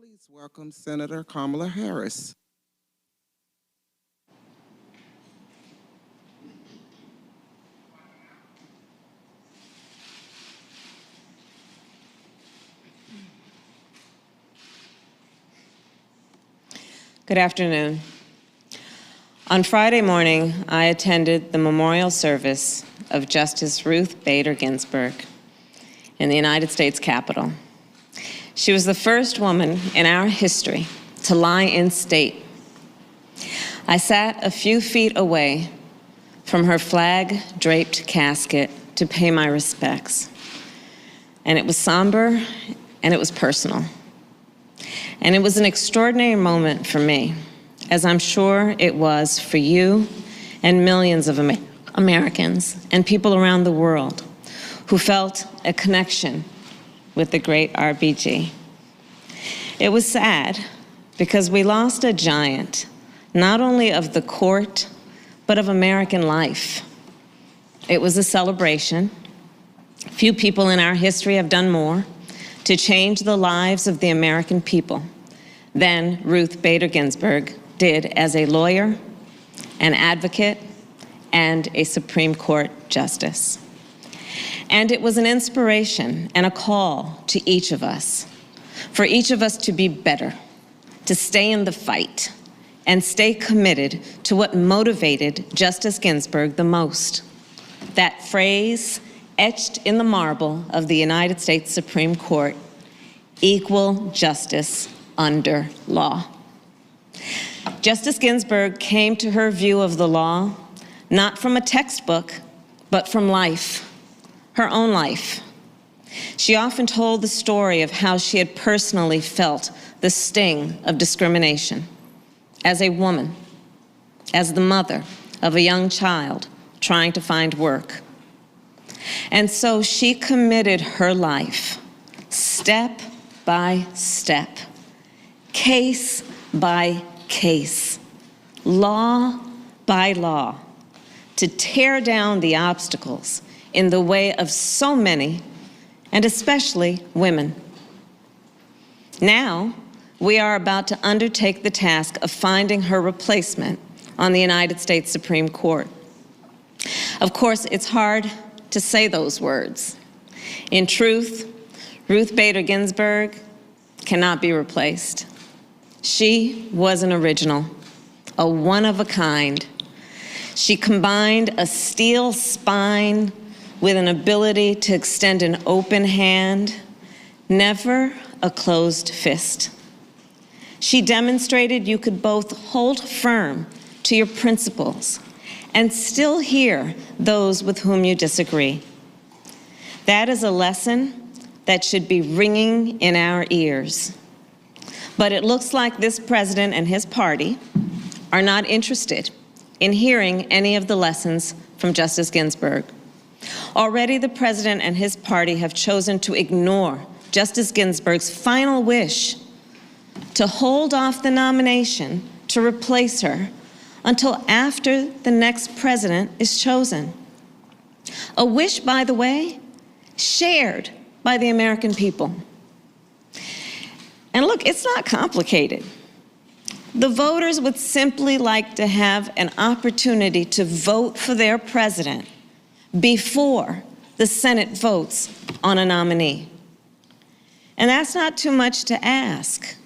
Please welcome Senator Kamala Harris. Good afternoon. On Friday morning, I attended the memorial service of Justice Ruth Bader Ginsburg in the United States Capitol. She was the first woman in our history to lie in state. I sat a few feet away from her flag-draped casket to pay my respects. And it was somber and it was personal. And it was an extraordinary moment for me, as I'm sure it was for you and millions of Americans and people around the world who felt a connection with the great RBG. It was sad because we lost a giant, not only of the court, but of American life. It was a celebration. Few people in our history have done more to change the lives of the American people than Ruth Bader Ginsburg did as a lawyer, an advocate, and a Supreme Court justice. And it was an inspiration and a call to each of us, for each of us to be better, to stay in the fight, and stay committed to what motivated Justice Ginsburg the most. That phrase etched in the marble of the United States Supreme Court: equal justice under law. Justice Ginsburg came to her view of the law not from a textbook, but from life, her own life. She often told the story of how she had personally felt the sting of discrimination as a woman, as the mother of a young child trying to find work. And so she committed her life, step by step, case by case, law by law, to tear down the obstacles in the way of so many, and especially women. Now, we are about to undertake the task of finding her replacement on the United States Supreme Court. Of course, it's hard to say those words. In truth, Ruth Bader Ginsburg cannot be replaced. She was an original, a one-of-a-kind. She combined a steel spine with an ability to extend an open hand, never a closed fist. She demonstrated you could both hold firm to your principles and still hear those with whom you disagree. That is a lesson that should be ringing in our ears. But it looks like this president and his party are not interested in hearing any of the lessons from Justice Ginsburg. Already the president and his party have chosen to ignore Justice Ginsburg's final wish to hold off the nomination to replace her until after the next president is chosen. A wish, by the way, shared by the American people. And look, it's not complicated. The voters would simply like to have an opportunity to vote for their president before the Senate votes on a nominee. And that's not too much to ask.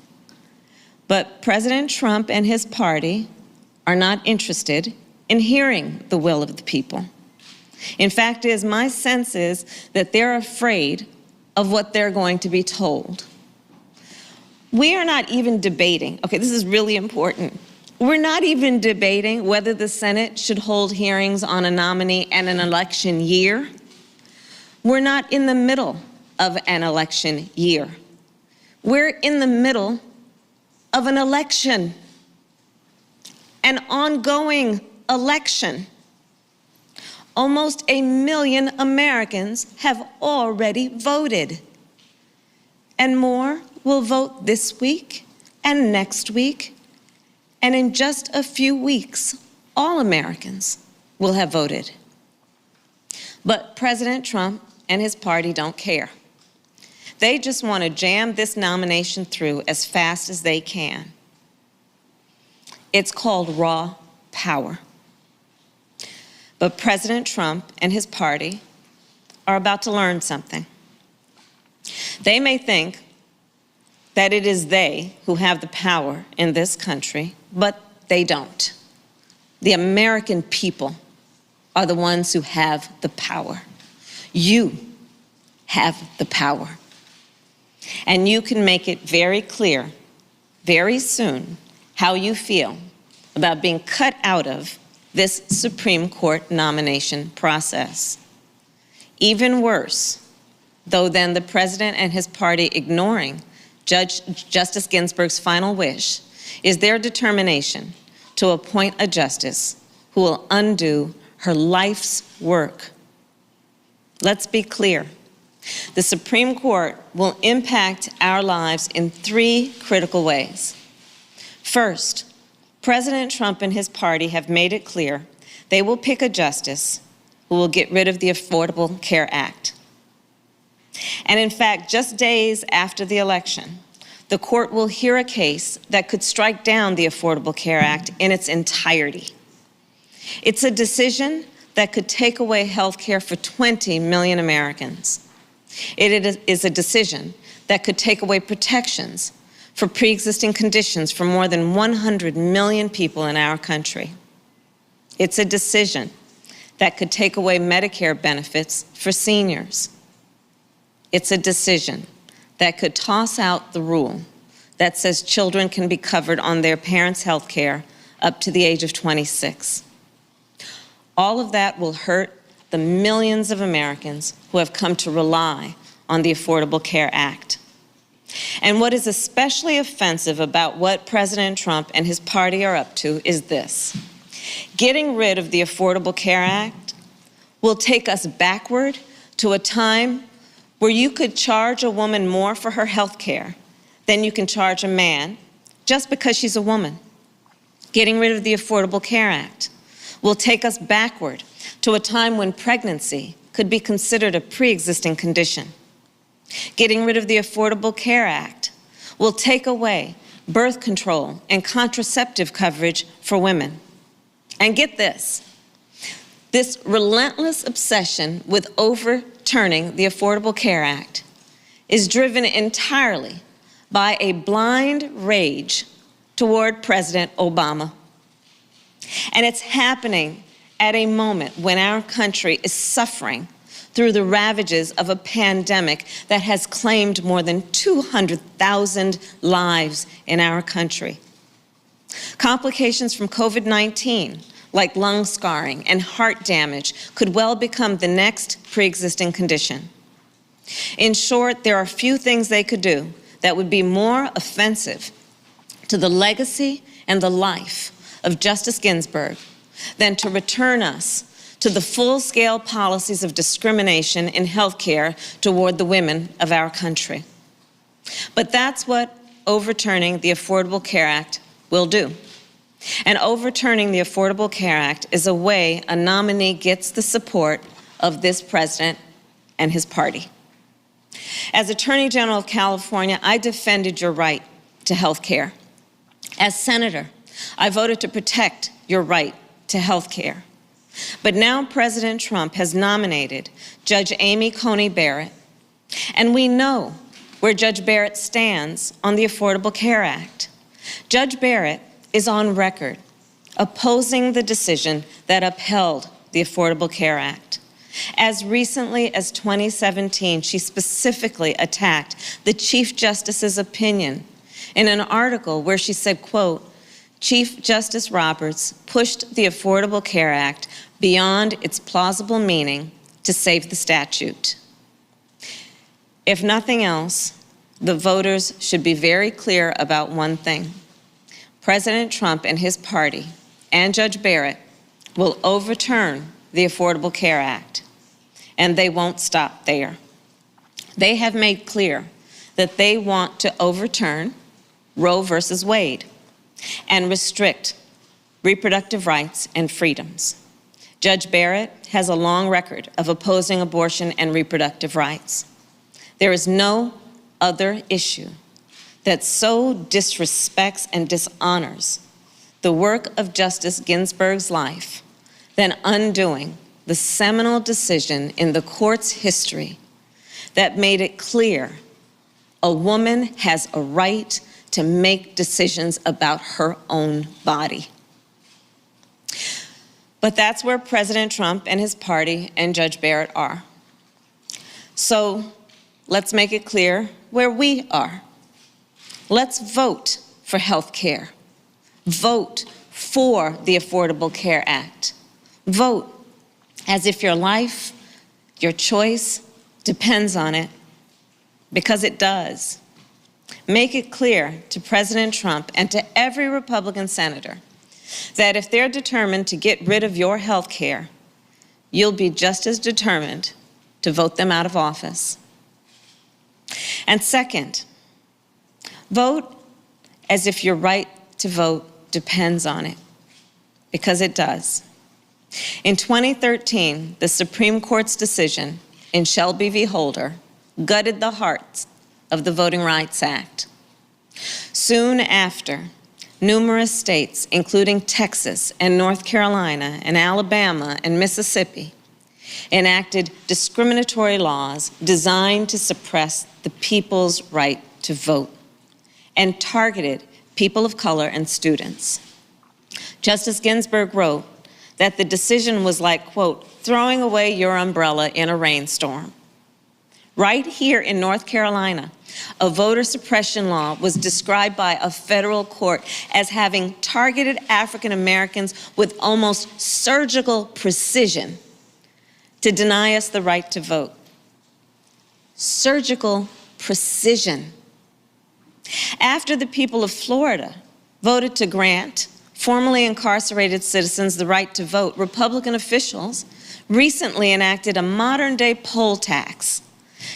But President Trump and his party are not interested in hearing the will of the people. In fact, my sense is that they're afraid of what they're going to be told. We are not even debating, okay, this is really important. We're not even debating whether the Senate should hold hearings on a nominee in an election year. We're not in the middle of an election year. We're in the middle of an election, an ongoing election. Almost 1 million Americans have already voted, and more will vote this week and next week, and in just a few weeks, all Americans will have voted. But President Trump and his party don't care. They just want to jam this nomination through as fast as they can. It's called raw power. But President Trump and his party are about to learn something. They may think that it is they who have the power in this country, but they don't. The American people are the ones who have the power. You have the power. And you can make it very clear, very soon, how you feel about being cut out of this Supreme Court nomination process. Even worse, though, than the president and his party ignoring Justice Ginsburg's final wish, is their determination to appoint a justice who will undo her life's work. Let's be clear. The Supreme Court will impact our lives in 3 critical ways. First, President Trump and his party have made it clear they will pick a justice who will get rid of the Affordable Care Act. And in fact, just days after the election, the court will hear a case that could strike down the Affordable Care Act in its entirety. It's a decision that could take away health care for 20 million Americans. It is a decision that could take away protections for pre-existing conditions for more than 100 million people in our country. It's a decision that could take away Medicare benefits for seniors. It's a decision that could toss out the rule that says children can be covered on their parents' health care up to the age of 26. All of that will hurt the millions of Americans who have come to rely on the Affordable Care Act. And what is especially offensive about what President Trump and his party are up to is this. Getting rid of the Affordable Care Act will take us backward to a time where you could charge a woman more for her health care than you can charge a man just because she's a woman. Getting rid of the Affordable Care Act will take us backward to a time when pregnancy could be considered a pre-existing condition. Getting rid of the Affordable Care Act will take away birth control and contraceptive coverage for women. And get this relentless obsession with overturning the Affordable Care Act is driven entirely by a blind rage toward President Obama. And it's happening at a moment when our country is suffering through the ravages of a pandemic that has claimed more than 200,000 lives in our country. Complications from COVID-19, like lung scarring and heart damage, could well become the next pre-existing condition. In short, there are few things they could do that would be more offensive to the legacy and the life of Justice Ginsburg than to return us to the full-scale policies of discrimination in health care toward the women of our country. But that's what overturning the Affordable Care Act will do. And overturning the Affordable Care Act is a way a nominee gets the support of this president and his party. As Attorney General of California, I defended your right to health care. As senator, I voted to protect your right to health care. But now President Trump has nominated Judge Amy Coney Barrett, and we know where Judge Barrett stands on the Affordable Care Act. Judge Barrett is on record opposing the decision that upheld the Affordable Care Act. As recently as 2017, she specifically attacked the Chief Justice's opinion in an article where she said, quote, Chief Justice Roberts pushed the Affordable Care Act beyond its plausible meaning to save the statute. If nothing else, the voters should be very clear about one thing. President Trump and his party and Judge Barrett will overturn the Affordable Care Act, and they won't stop there. They have made clear that they want to overturn Roe versus Wade and restrict reproductive rights and freedoms. Judge Barrett has a long record of opposing abortion and reproductive rights. There is no other issue that so disrespects and dishonors the work of Justice Ginsburg's life than undoing the seminal decision in the court's history that made it clear a woman has a right to make decisions about her own body. But that's where President Trump and his party and Judge Barrett are. So let's make it clear where we are. Let's vote for health care. Vote for the Affordable Care Act. Vote as if your life, your choice, depends on it, because it does. Make it clear to President Trump and to every Republican senator that if they're determined to get rid of your health care, you'll be just as determined to vote them out of office. And second, vote as if your right to vote depends on it, because it does. In 2013, the Supreme Court's decision in Shelby v. Holder gutted the heart of the Voting Rights Act. Soon after, numerous states, including Texas and North Carolina and Alabama and Mississippi, enacted discriminatory laws designed to suppress the people's right to vote and targeted people of color and students. Justice Ginsburg wrote that the decision was like, quote, throwing away your umbrella in a rainstorm. Right here in North Carolina, a voter suppression law was described by a federal court as having targeted African Americans with almost surgical precision to deny us the right to vote. Surgical precision. After the people of Florida voted to grant formerly incarcerated citizens the right to vote, Republican officials recently enacted a modern-day poll tax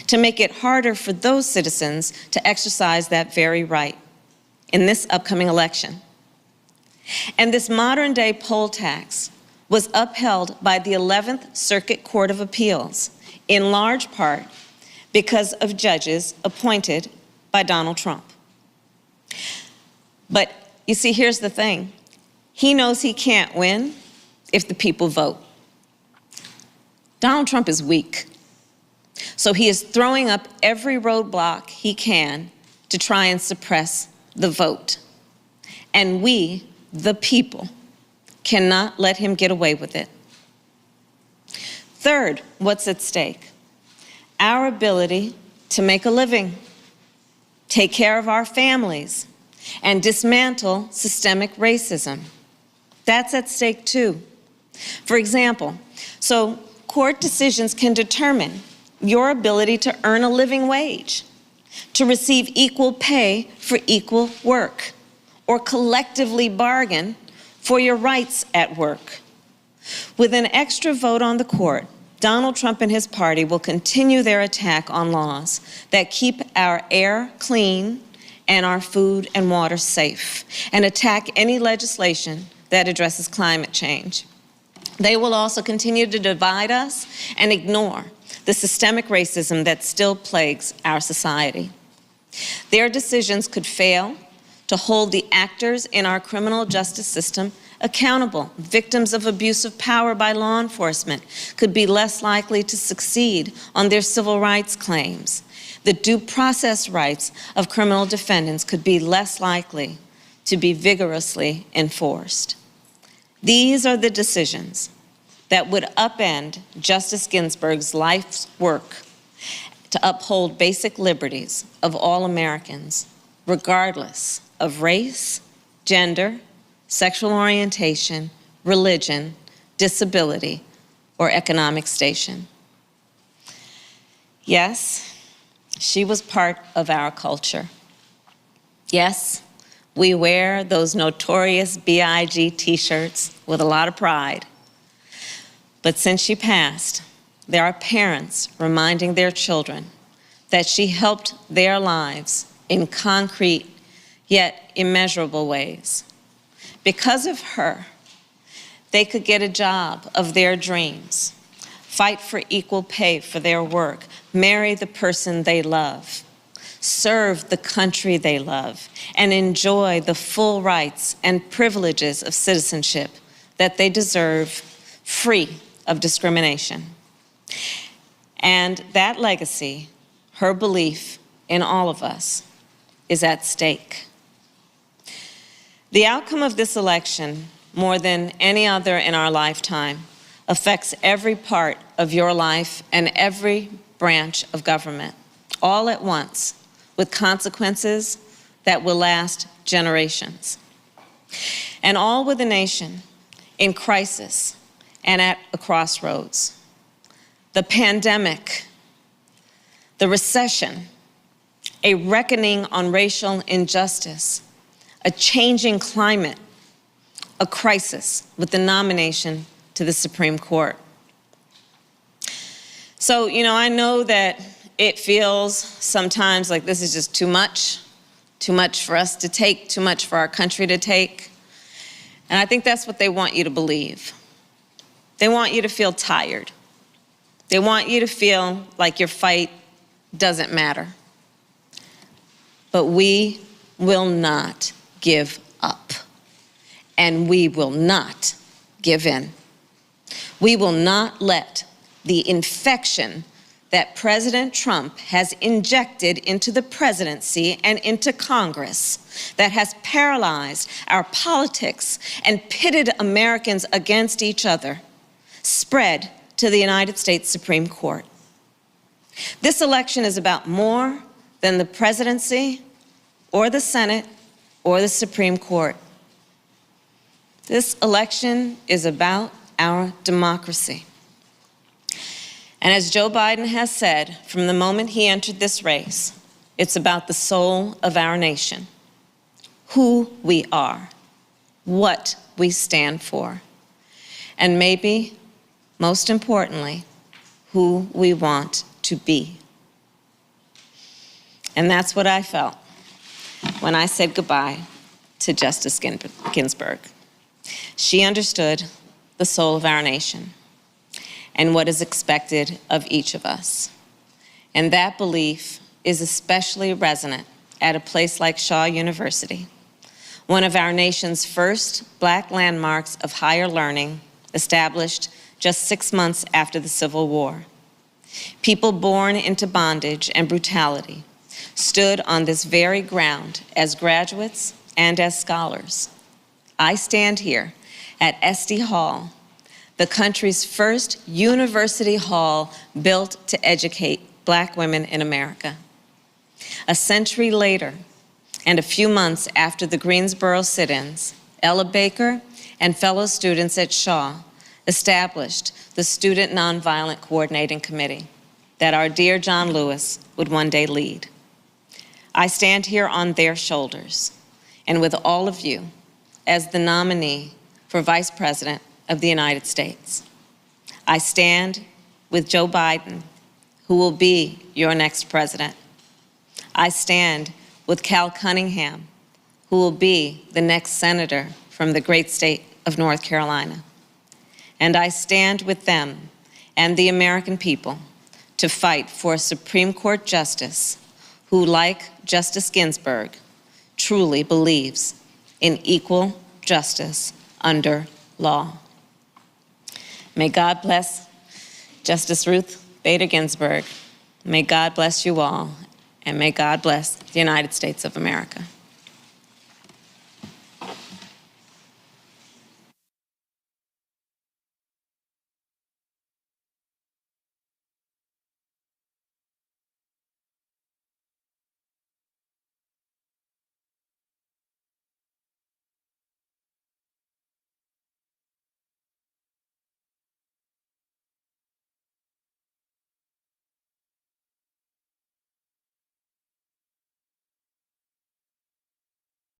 to make it harder for those citizens to exercise that very right in this upcoming election. And this modern-day poll tax was upheld by the 11th Circuit Court of Appeals, in large part because of judges appointed by Donald Trump. But you see, here's the thing. He knows he can't win if the people vote. Donald Trump is weak. So he is throwing up every roadblock he can to try and suppress the vote. And we, the people, cannot let him get away with it. Third, what's at stake? Our ability to make a living, take care of our families, and dismantle systemic racism. That's at stake too. For example, so court decisions can determine your ability to earn a living wage, to receive equal pay for equal work, or collectively bargain for your rights at work. With an extra vote on the court, Donald Trump and his party will continue their attack on laws that keep our air clean and our food and water safe, and attack any legislation that addresses climate change. They will also continue to divide us and ignore the systemic racism that still plagues our society. Their decisions could fail to hold the actors in our criminal justice system accountable. Victims of abuse of power by law enforcement could be less likely to succeed on their civil rights claims. The due process rights of criminal defendants could be less likely to be vigorously enforced. These are the decisions that would upend Justice Ginsburg's life's work to uphold basic liberties of all Americans, regardless of race, gender, sexual orientation, religion, disability, or economic station. Yes, she was part of our culture. Yes, we wear those notorious BIG t-shirts with a lot of pride. But since she passed, there are parents reminding their children that she helped their lives in concrete yet immeasurable ways. Because of her, they could get a job of their dreams, fight for equal pay for their work, marry the person they love, serve the country they love, and enjoy the full rights and privileges of citizenship that they deserve, free of discrimination. And that legacy, her belief in all of us, is at stake. The outcome of this election, more than any other in our lifetime, affects every part of your life and every branch of government, all at once, with consequences that will last generations. And all with a nation in crisis and at a crossroads. The pandemic, the recession, a reckoning on racial injustice, a changing climate, a crisis with the nomination to the Supreme Court. So, I know that it feels sometimes like this is just too much for us to take, too much for our country to take. And I think that's what they want you to believe. They want you to feel tired. They want you to feel like your fight doesn't matter. But we will not give up. And we will not give in. We will not let the infection that President Trump has injected into the presidency and into Congress, that has paralyzed our politics and pitted Americans against each other, spread to the United States Supreme Court. This election is about more than the presidency or the Senate or the Supreme Court. This election is about our democracy. And as Joe Biden has said from the moment he entered this race, it's about the soul of our nation, who we are, what we stand for, and maybe, most importantly, who we want to be. And that's what I felt when I said goodbye to Justice Ginsburg. She understood the soul of our nation and what is expected of each of us. And that belief is especially resonant at a place like Shaw University, one of our nation's first Black landmarks of higher learning, established just 6 months after the Civil War. People born into bondage and brutality stood on this very ground as graduates and as scholars. I stand here at SD Hall, the country's first university hall built to educate Black women in America. A century later, and a few months after the Greensboro sit-ins, Ella Baker and fellow students at Shaw established the Student Nonviolent Coordinating Committee that our dear John Lewis would one day lead. I stand here on their shoulders and with all of you as the nominee for Vice President of the United States. I stand with Joe Biden, who will be your next president. I stand with Cal Cunningham, who will be the next senator from the great state of North Carolina. And I stand with them and the American people to fight for a Supreme Court justice who, like Justice Ginsburg, truly believes in equal justice under law. May God bless Justice Ruth Bader Ginsburg. May God bless you all, and may God bless the United States of America.